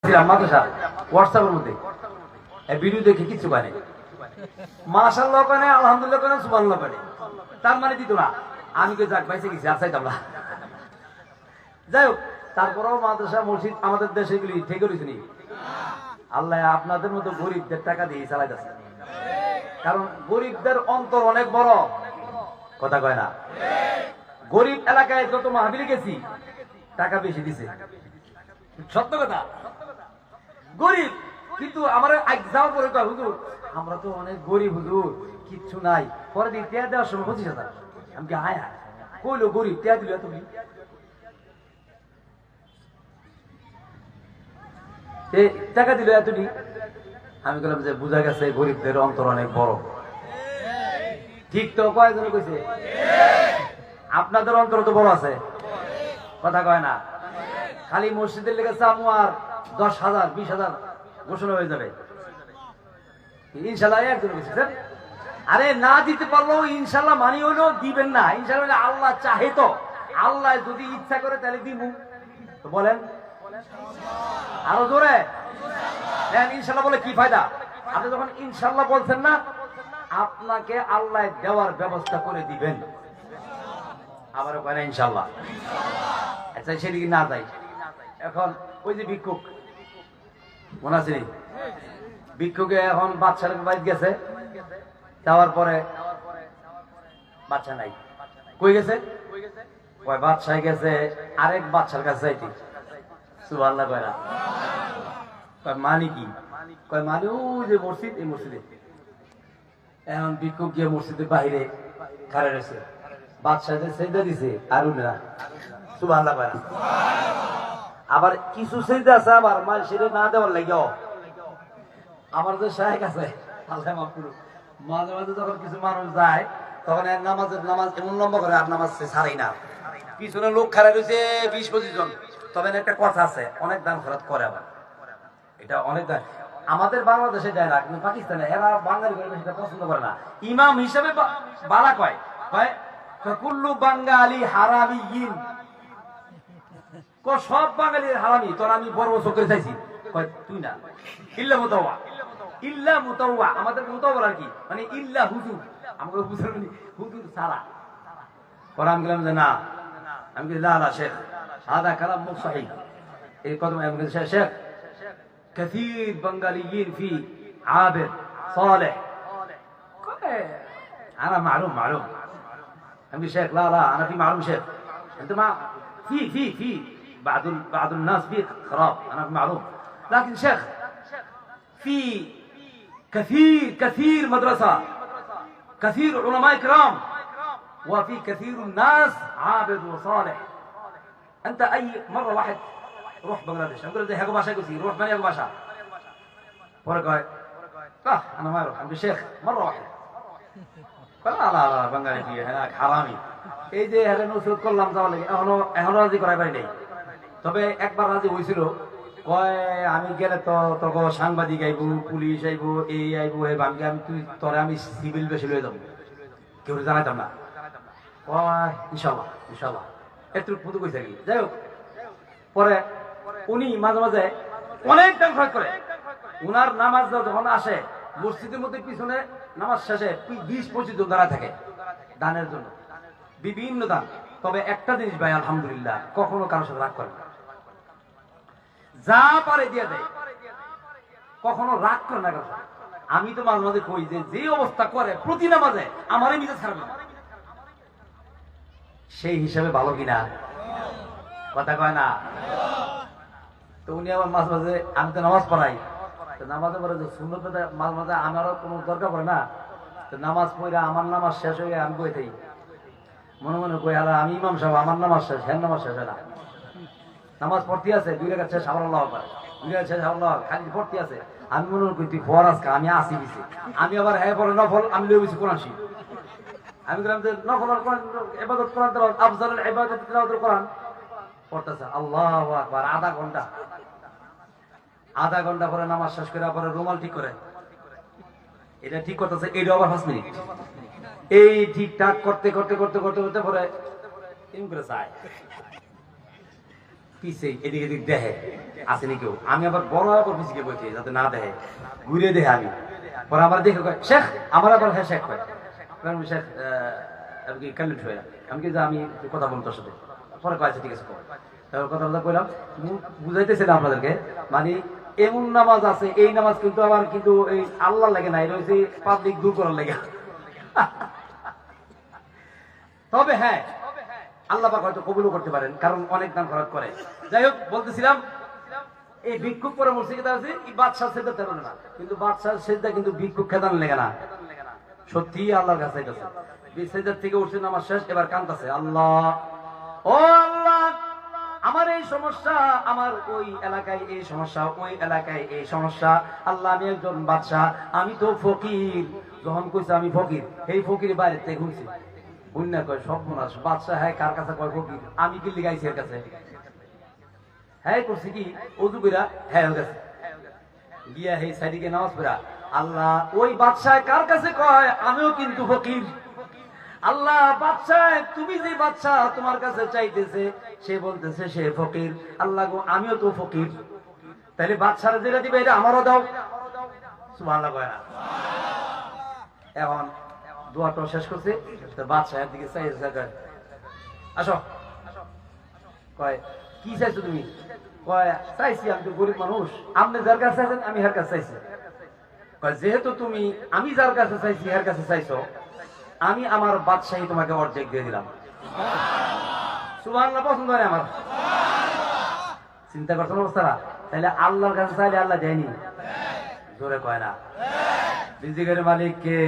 মাদ্রাসা হোয়াটসঅ্যাপের মধ্যে ভিডিও দেখে কিছু পারে মাশাআল্লাহ পারে আলহামদুলিল্লাহ পারে সুবহানাল্লাহ পারে তার মানে দিত না আমি কে যাক পাইছে গেছি আর চাইতাম না। যাই হোক তারপরেও মাদ্রাসা মসজিদ আমাদের দেশে এগুলি ঠিক করেছে নি আল্লাহ আপনাদের মতো গরিবদের টাকা দিয়ে চালাইতেছে, কারণ গরিবদের অন্তর অনেক বড়, কথা কয় না। গরিব এলাকায় যত মাহফিলে গেছি টাকা বেশি দিছে, সত্য কথা। গরিব কিন্তু আমার যাওয়ার পরে কয় হুজুর আমরা তো অনেক গরিব হুজুর, কিচ্ছু নাই। পরে দিন টেয়া দেওয়ার সময় 25,000 আমি কি হায় হায় কইলো গরিব টেয়া দিল তুমি টাকা দিল এতটি। আমি বললাম যে বুঝা গেছে গরিবদের অন্তর অনেক বড়। ঠিক তো কয়েকজন কইছে আপনাদের অন্তর তো বড় আছে, কথা কয় না। খালি মসজিদের লেগে চামু আর 10,000 20,000 ঘোষণা হয়ে যাবে ইনশাল্লাহ। একজন কইছে আরে না দিতে পারলেও ইনশাল্লাহ মানি হইলেও দিবেন না। ইনশাল্লাহ আল্লাহ চাহে, তো আল্লাহ যদি ইচ্ছা করে তাহলে দিব। তো বলেন আরো জোরে ইনশাল্লাহ বলে কি ফায়দা? আপনি যখন ইনশাল্লাহ বলছেন না, আপনাকে আল্লাহ দেওয়ার ব্যবস্থা করে দিবেন। আবারও কয় না ইনশাল্লাহ। আচ্ছা সেদিকে না যাই, এখন ওই যে ভিক্ষুক মনে আছে, ভিক্ষুকে এখন বাচ্চার বাড়ি গেছে, যাওয়ার পরে বাচ্চা নাই, কই গেছে? কয় বাচ্চায় গেছে আরেক বাচ্চার কাছে যাইতে। সুবহানাল্লাহ কয় না? কয় মানে কি? কয় মানে ওই যে মসজিদ, এই মসজিদে। এখন ভিক্ষুক গিয়ে মসজিদের বাইরে খাড়া রয়েছে, বাদশাহদের সেজদা দিছে আর উনারা সুবহানাল্লাহ কয় না? আবার কিছু সেজদা আছে আবার মানুষের না দেওয়ার লাগেও। আমার যে শায়েখ আছে আল্লাহ মাফ করুক, মাঝে মাঝে যখন কিছু মানুষ যায় তখন এক নামাজ এমন লম্বা করে আর নামাজ ছাড়াই না, পিছনে লোক খাড়া রয়েছে 20-25 জন। তবে একটা কথা আছে, অনেক দান খরচ করে, আবার এটা অনেক দান। আমাদের বাংলাদেশে যায় না, কিন্তু পাকিস্তানে এরা বাঙালি করে সেটা পছন্দ করে না। ইমাম হিসেবে বালা কয় কুল্লু বাঙালি হারামিয়িন, সব বাঙালির হারামি। তোর আমি বড় চোখে চাইছি, কয় তুই না ইল্লা মুতাওয়া, ইল্লা মুতাওয়া। আমাদের মুতাওয়া আর কি মানে ইল্লা হুজুর, আমরা হুজুর মানে হুজুর ছাড়া। পরে আমি বললাম যে না, আমি কি লা লা শেখ হাদা কালাম মুখ সহিহ। এই কথা আমি বলছি শেখ كثير بنغاليين في عابر صالح. انا معلوم أمي شيخ لا انا في معلوم شيخ، انت ما في بعض الناس في خراب، انا في معلوم. لكن شيخ في كثير مدرسة، كثير علماء كرام، وفي كثير الناس عابد وصالح. انت اي مرة واحد روح بنغلاديش، اقول له هيك باشا كثير روح بني ابو باشا. ورقه لا انا ما اروح عند الشيخ مره واحده. قال لا بنغالي فيه هناك حرامي। এই যে হেরে নসরত করলাম যাওয়ার লাগে, এখনো রাজি করাই পারি নাই। তবে একবার রাজি হয়েছিল, কয় আমি গেলে তো তোকে সাংবাদিক আইব, পুলিশ আইব, এই আইব হে বাঙ্গে, আমি তুই তোরে আমি সিভিল বেশি লয়ে যাবো, কেউ জানাইতাম না। কয় ইনশাল্লাহ একটু ফুটু কইছে কি। যাই হোক পরে উনি মাঝে মাঝে অনেক দান খরচ করে। উনার নামাজ যখন আসে মসজিদের মধ্যে পিছনে নামাজ শেষে 20-25 জন দাঁড়ায় থাকে দানের জন্য, বিভিন্ন দান। তবে একটা জিনিস ভাই আলহামদুলিল্লাহ, কখনো কারোর সাথে রাগ করে না, যা পারে দিয়ে দেয়, কখনো রাগ করে না কারোর সাথে। আমি তো মাঝে মাঝে কই যে অবস্থা করে প্রতি নামাজে আমারই নিজে ছাড়বে না, সেই হিসাবে ভালো কিনা, কথা কয় না? তো উনি আবার মাঝে মাঝে, আমি তো নামাজ পড়াই, তো নামাজে পড়ে যে সুন্নত মাঝে মাঝে আমারও কোনো দরকার পড়ে না, তো নামাজ পড়ে আমার নামাজ শেষ হয়ে আমি কই থাকি মনে মনে কই আল্লাহ আমি ইমাম সাহেব, আমার নামাজ শেষ, হ্যাঁ নামাজ শেষ হয় না। নামাজ পড়তে আছে 2 রাকাত শেষ আবার আল্লাহু আকবার, 2 রাকাত শেষ আল্লাহ খালি পড়তে আছে। আমি মনে করি তুই পড় আজকে, আমি আসি দিছি, আমি আবার হ্যাঁ পড়ে নফল আমি লয়ে গেছি কোরআন শিখ। আমি বললাম যে নফল ইবাদত কোরআন তেলাওয়াত আফজালুল ইবাদত তেলাওয়াতুল কোরআন পড়তেছে আল্লাহু আকবার। আধা ঘন্টা পরে নামাজ শেষ করে পরে রুমাল ঠিক করে, এটা ঠিক করতেছে, এটা আবার 5 মিনিট। এই ঠিকঠাক করতে পরে এমন করে চায় পিছে এদিকে এদিক দেখে আসেনি কেউ, আমি আবার বড় আবার পিছিয়ে বইতে যাতে না দেখে, ঘুরে দেখে আমি, পরে আবার দেখে কয় শেখ, আমার আবার হ্যাঁ শেখ কয়, শেখ আমি কি কালেক্ট হয়ে, আমি কি আমি কথা বলবো তোর সাথে, পরে কয়েছে ঠিক আছে, তারপর কথা বলতে কইলাম বুঝাইতেছিলাম আপনাদেরকে, মানে এমন নামাজ আছে, এই নামাজ কিন্তু আমার কিন্তু এই আল্লাহ লাগে না, এটা হচ্ছে পাবলিক দূর করার লাগে। তবে হ্যাঁ আল্লাহ পাক হয়তো কবুলও করতে পারেন, কারণ অনেক দান খরচ করে। যাই হোক বলতেছিলাম, এই ভিক্ষুক পরে মুর্শিদা আছে এই বাদশাহ সেজদা তেমন না, কিন্তু বাদশাহ সেজদা কিন্তু ভিক্ষুক খেদান লেগে না, সত্যি আল্লাহর কাছে এটা সেজদা থেকে উঠছে নামাজ শেষ, এবার কাঁদতেছে আল্লাহ, ও আল্লাহ আমার এই সমস্যা, আমার ওই এলাকায় এই সমস্যা, ওই এলাকায় এই সমস্যা, আল্লাহ আমি একজন বাদশাহ, আমি তো ফকির, যখন কইছে আমি ফকির, এই ফকির বাইরে থেকে ঘুরছি, বুঝনা কয় সর্বনাশ, বাদশাহ হ্যাঁ কার কাছে কয় ফকির, আমি কি লিগাইছি এর কাছে, হ্যাঁ করছি কি অজু কইরা হ্যাঁ হয়ে গেছে, গিয়া হে সাইডিকে নামাজ পড়া, আল্লাহ ওই বাদশাহ কার কাছে কয় আমিও কিন্তু ফকির, আল্লাহ বাদশাহ তুমি যে বাদশাহ তোমার কাছে চাইতেছে সে বলতেছে সে ফকির, আল্লাহ গো আমিও তো ফকির, তাহলে বাদশার যেটা দিবে এটা আমারও দাও, সুবহানাল্লাহ কয় না। এখন দোয়াটা শেষ করছে, বাদশাহের দিকে চাইছে, আসো, কয় কি চাইছো তুমি, কয় চাইছি আমি তো গরিব মানুষ, আপনি যার কাছে চাইছেন আমি হের কাছে চাইছি, কয় যেহেতু তুমি আমি যার কাছে চাইছি হের কাছে চাইছো, আমি আমার বাদশাহী তোমাকে অর্ধেক দিয়ে দিলাম, সুবহানাল্লাহ পছন্দ হয় আমার, চিন্তা করছেন অবস্থাটা, তাহলে আল্লাহর কাছে চাইলে আল্লাহ দেয়নি, জোরে কয় না, রিজিকের মালিক কে?